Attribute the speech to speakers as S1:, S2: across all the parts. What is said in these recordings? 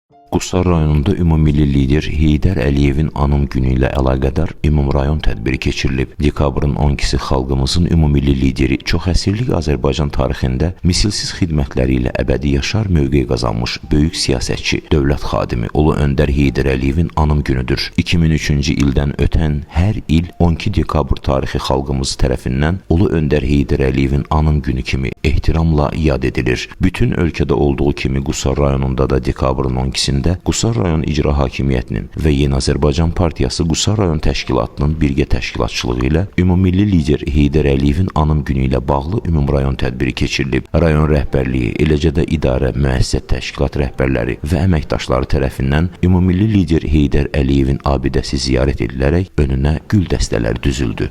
S1: Qusar rayonunda ümummilli lider Heydər Əliyevin anım günü ilə əlaqədar ümumrayon tədbiri keçirilib. Dekabrın 12-si xalqımızın ümummilli lideri çox əsrlik Azərbaycan tarixində misilsiz xidmətləri ilə əbədi yaşar mövqe qazanmış böyük siyasətçi, dövlət xadimi Ulu Öndər Heydər Əliyevin anım günüdür. 2003-cü ildən ötən hər il 12 dekabr tarixi xalqımız tərəfindən Ulu Öndər Heydər Əliyevin anım günü kimi ehtiramla yad edilir. Bütün ölkədə olduğu kimi Qusar rayonunda da dekabrın 12-sində Qusar rayon İcra Hakimiyyətinin və Yeni Azərbaycan Partiyası Qusar rayon təşkilatının birgə təşkilatçılığı ilə ümummilli lider Heydər Əliyevin anım günü ilə bağlı ümumrayon tədbiri keçirilib. Rayon rəhbərliyi, eləcə də idarə, müəssisə, təşkilat rəhbərləri və əməkdaşları tərəfindən ümummilli lider Heydər Əliyevin abidəsi ziyarət edilərək önünə gül dəstələri düzüldü.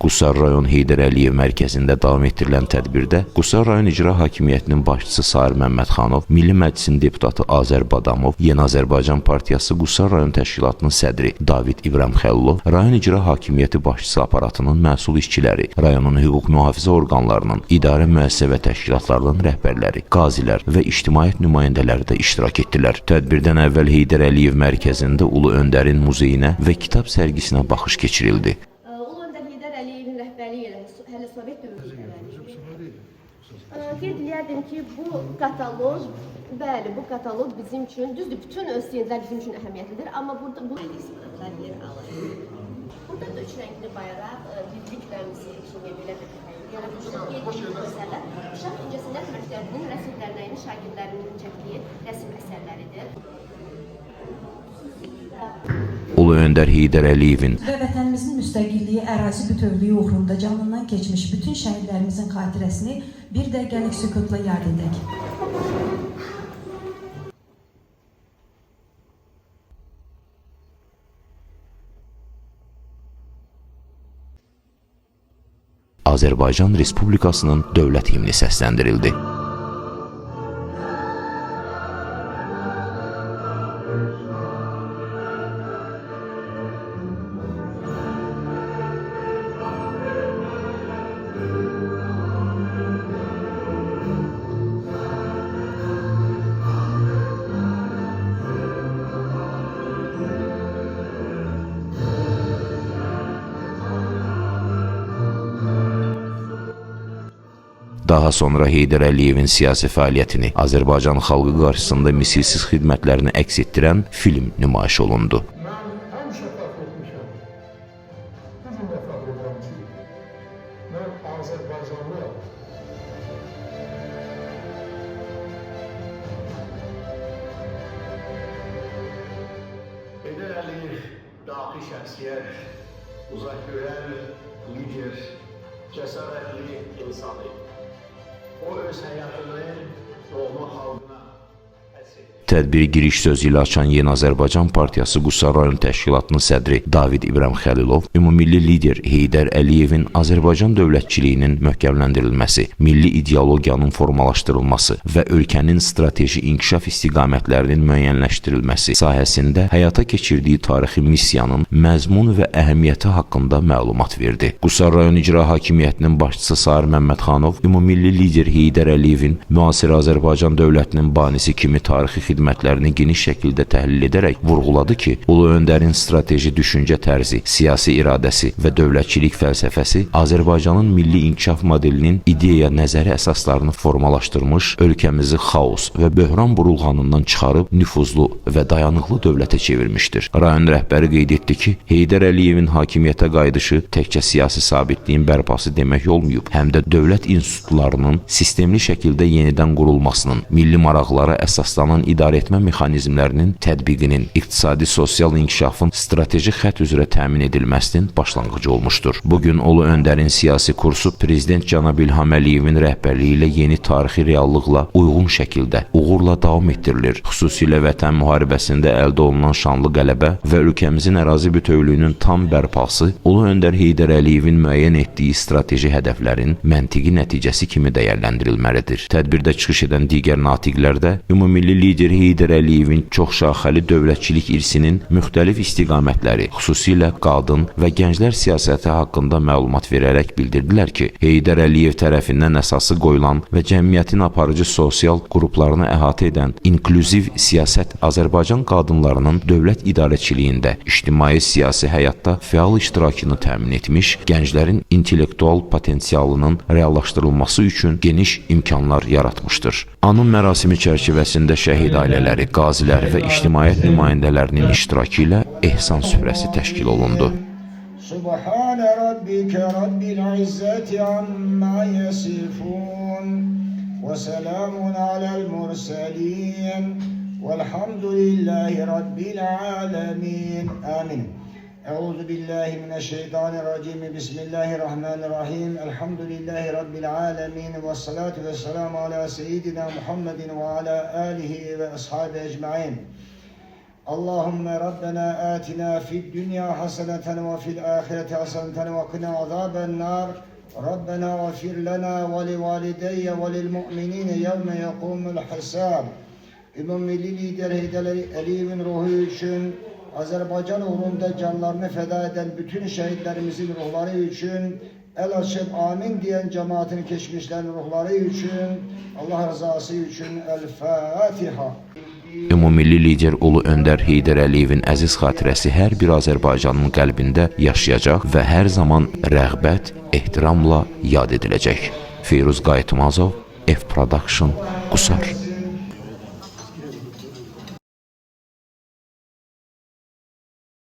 S1: Qusar rayon Heydər Əliyev mərkəzində davam etdirilən tədbirdə Qusar rayon İcra Hakimiyyətinin başçısı Sarı Məmmədxanov, Milli Məclisin deputatı Azər Badamov, Yeni Azərbaycan Partiyası Qusar rayon təşkilatının sədri David İbrahimxəlilov, rayon İcra Hakimiyyəti başçısı aparatının məsul işçiləri, rayonun hüquq mühafizə orqanlarının, idarə müəssisə və təşkilatlarının rəhbərləri, qazilər və ictimaiyyət nümayəndələri də iştirak etdilər. Tədbirdən əvvəl Heydər Əliyev mərkəzində Ulu Öndərin muzeyinə və kitab sərgisinə baxış keçirildi.
S2: Hələ Sovet dövründə. Qeyd edirdim ki, bu kataloq, bəli, bu kataloq bizim üçün, düzdür, bütün ÖSYM-lər bizim üçün əhəmiyyətlidir, amma burada bu yer alır. Burada da üç rəngli bayraq, birlik rəmzi kimi belə bir əsərlər. Uşaq incəsənət məktəbinin rəsm dərnəyinin şagirdlərinin çəkdiyi rəsm əsərləridir.
S1: Ulu Öndər Heydər Əliyevin
S3: və vətənimizin müstəqilliyi, ərazi bütövlüyü uğrunda canından keçmiş bütün şəhidlərimizin xatirəsini bir dəqiqəlik sükutla yad edək.
S1: Azərbaycan Respublikasının dövlət himni səsləndirildi. Daha sonra Heydər Əliyevin siyasi fəaliyyətini, Azərbaycan xalqı qarşısında misilsiz xidmətlərini əks etdirən film nümayiş olundu.
S4: Mən həmişə fəxr etmişəm. Bu gün də fəxr edirəm ki, mən Azərbaycanlıyam.
S5: Heydər Əliyev daxili şəxsiyyət, uzaqgörən, lider, cəsarətli insan idi. O öz həyatını doğma xalqına həsr etdi.
S1: Tədbiri giriş sözü ilə açan Yeni Azərbaycan Partiyası Qusar rayon təşkilatının sədri David İbrahim Xəlilov, ümumilli lider Heydər Əliyevin Azərbaycan dövlətçiliyinin möhkəmləndirilməsi, milli ideologiyanın formalaşdırılması və ölkənin strateji inkişaf istiqamətlərinin müəyyənləşdirilməsi sahəsində həyata keçirdiyi tarixi missiyanın məzmun və əhəmiyyəti haqqında məlumat verdi. Qusar rayon İcra Hakimiyyətinin başçısı Sahir Məmmədxanov ümumilli lider Heydər Əliyevin müasir Azərbaycan dövlətinin banisi kimi tarixi xidmətlərini geniş şəkildə təhlil edərək vurğuladı ki, Ulu Öndərin strateji düşüncə tərzi, siyasi iradəsi və dövlətçilik fəlsəfəsi Azərbaycanın milli inkişaf modelinin ideya nəzəri əsaslarını formalaşdırmış, ölkəmizi xaos və böhran burulğanından çıxarıb nüfuzlu və dayanıqlı dövlətə çevirmişdir. Rayon rəhbəri qeyd etdi ki, Heydər Əliyevin hakimiyyətə qayıdışı təkcə siyasi sabitliyin bərpası demək olmayıb, həm də dövlət institutlarının sistemli şəkildə yenidən qurulmasının, milli maraqlara əsaslanan idarəetmə mexanizmlərinin tətbiqinin, iqtisadi-sosial inkişafın strateji xətt üzrə təmin edilməsinin başlanğıcı olmuşdur. Bugün Ulu Öndərin siyasi kursu Prezident cənab İlham Əliyevin rəhbərliyi ilə yeni tarixi reallıqla uyğun şəkildə uğurla davam etdirilir. Xüsusilə Vətən müharibəsində əldə olunan şanlı qələbə və ölkəmizin ərazi bütövlüyünün tam bərpası Ulu Öndər Heydər Əliyevin müəyyən etdiyi strateji hədəflərin məntiqi nəticəsi kimi dəyərləndirilməlidir. Tədbirdə çıxış edən digər natiqlər də ümumilli lider Heydər Əliyevin çoxşaxəli dövlətçilik irsinin müxtəlif istiqamətləri, xüsusilə qadın və gənclər siyasəti haqqında məlumat verərək bildirdilər ki, Heydər Əliyev tərəfindən əsası qoyulan və cəmiyyətin aparıcı sosial qruplarını əhatə edən inklüziv siyasət Azərbaycan qadınlarının dövlət idarəçiliyində, ictimai-siyasi həyatda fəal iştirakını təmin etmiş, gənclərin intellektual potensialının reallaşdırılması üçün geniş imkanlar yaratmışdır. Anım mərasimi çərçivəsində şəhid ailələri, qazilər və ictimaiyyət nümayəndələrinin iştirakı ilə ehsan süfrəsi təşkil olundu.
S6: Subhan rabbika rabbil izzati amma yasifun və salamun alal mursalin velhamdülillahi rabbil alamin. Amin. Euzu billahi mineşşeytanirracim. Bismillahirrahmanirrahim. Elhamdülillahi rabbil alamin ve salatu vesselamu ala seyyidina Muhammedin ve ala alihi ve ashabi ecmaîn. Allahümme Rabbena atina fid dünya haseneten ve fil ahireti haseneten ve qina azabennar. Rabbena gafir lana ve li valideyye ve lil mu'minine yevme yekumul hisab. Ümumilli lider Heydər Əliyevin ruhu üçün, Azərbaycan uğrunda canlarını fəda edən bütün şəhidlərimizin ruhları üçün, el açıb amin deyən cemaatin keçmişlərin ruhları üçün, Allah rızası üçün El-Fatiha.
S1: Ümumilli lider Ulu Öndər Heydər Əliyevin əziz xatirəsi hər bir Azərbaycanın qəlbində yaşayacaq və hər zaman rəğbət, ehtiramla yad ediləcək. Firuz Qayıtmazov, F Production, Qusar.